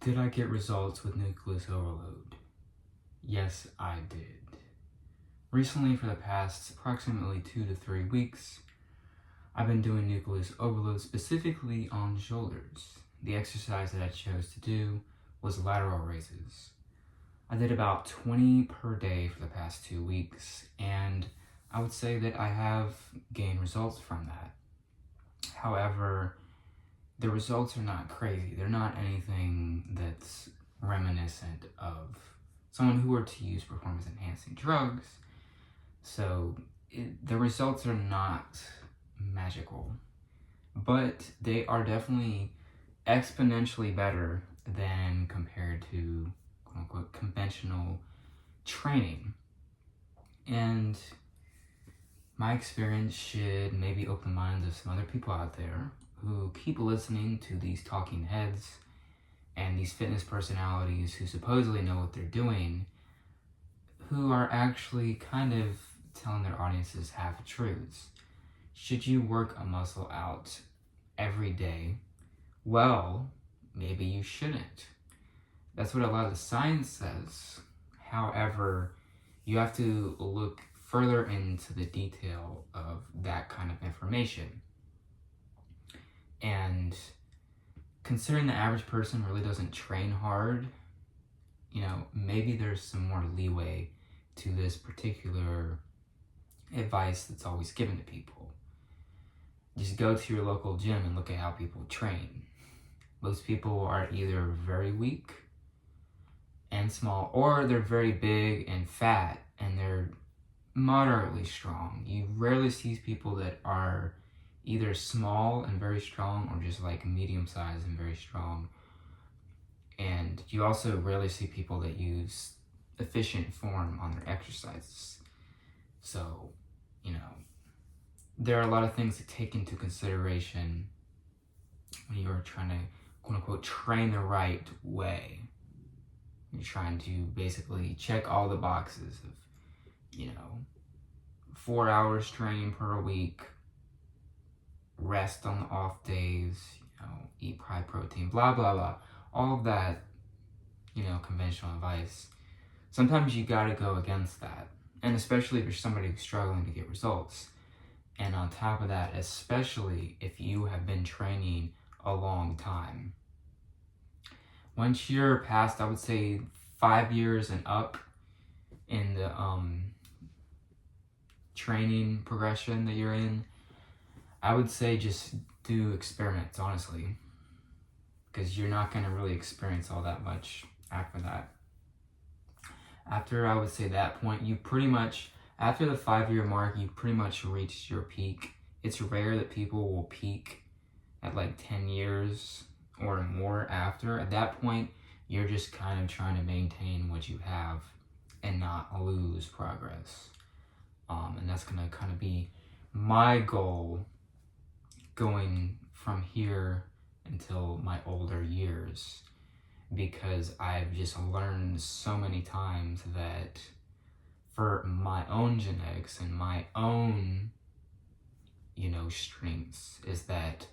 Did I get results with Nucleus overload? Yes, I did. Recently, for the past approximately 2 to 3 weeks, I've been doing Nucleus overload specifically on shoulders. The exercise that I chose to do was lateral raises. I did about 20 per day for the past 2 weeks, and I would say that I have gained results from that. However, the results are not crazy. They're not anything that's reminiscent of someone who were to use performance-enhancing drugs. So the results are not magical, but they are definitely exponentially better than compared to quote-unquote conventional training. And my experience should maybe open the minds of some other people out there who keep listening to these talking heads and these fitness personalities who supposedly know what they're doing, who are actually kind of telling their audiences half-truths. Should you work a muscle out every day? Well, maybe you shouldn't. That's what a lot of the science says. However, you have to look further into the detail of that kind of information. And considering the average person really doesn't train hard, maybe there's some more leeway to this particular advice that's always given to people. Just go to your local gym and look at how people train. Most people are either very weak and small, or they're very big and fat and they're moderately strong. You rarely see people that are either small and very strong or just like medium-sized and very strong. And you also rarely see people that use efficient form on their exercises. So, there are a lot of things to take into consideration when you're trying to quote-unquote train the right way. You're trying to basically check all the boxes of, 4 hours training per week, rest on the off days, eat high protein, blah, blah, blah. All of that, conventional advice. Sometimes you gotta go against that. And especially if you're somebody who's struggling to get results. And on top of that, especially if you have been training a long time. Once you're past, I would say 5 years and up in the training progression that you're in, I would say just do experiments, honestly, because you're not going to really experience all that much after that. After, I would say, that point, you pretty much, after the 5-year mark, you pretty much reached your peak. It's rare that people will peak at like 10 years or more after. At that point, you're just kind of trying to maintain what you have and not lose progress. And that's going to kind of be my goal going from here until my older years, because I've just learned so many times that for my own genetics and my own, strengths, is that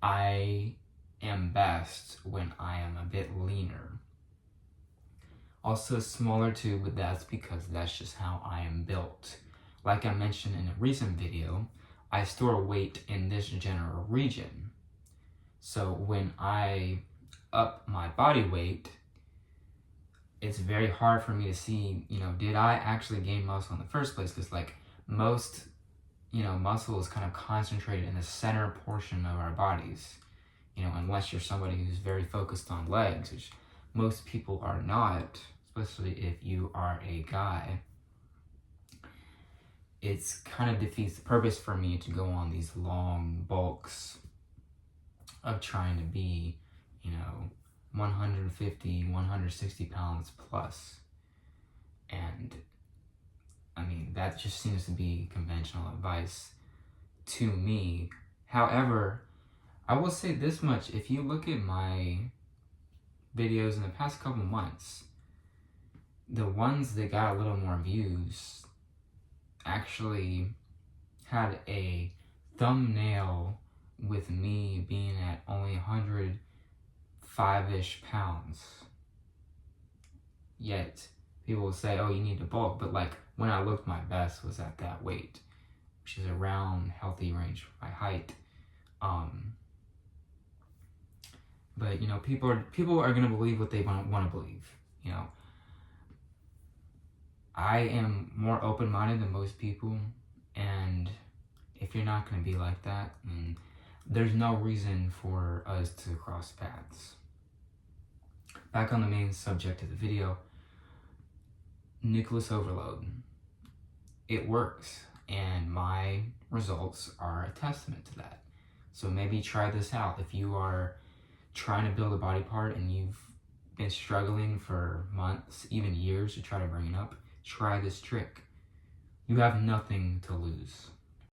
I am best when I am a bit leaner. Also smaller too, but that's because that's just how I am built. Like I mentioned in a recent video, I store weight in this general region. So when I up my body weight, it's very hard for me to see, did I actually gain muscle in the first place? Because like most, muscle is kind of concentrated in the center portion of our bodies. Unless you're somebody who's very focused on legs, which most people are not, especially if you are a guy. It's kind of defeats the purpose for me to go on these long bulks of trying to be, 150, 160 pounds plus. And that just seems to be conventional advice to me. However, I will say this much: if you look at my videos in the past couple months, the ones that got a little more views actually had a thumbnail with me being at only 100 5-ish pounds. Yet people will say, oh, you need to bulk, but like when I looked my best was at that weight, which is around healthy range for my height. But you know, people are gonna believe what they want to believe. You know, I am more open-minded than most people, and if you're not gonna be like that, then there's no reason for us to cross paths. Back on the main subject of the video, nucleus overload. It works, and my results are a testament to that. So maybe try this out. If you are trying to build a body part and you've been struggling for months, even years to try to bring it up, try this trick. You have nothing to lose.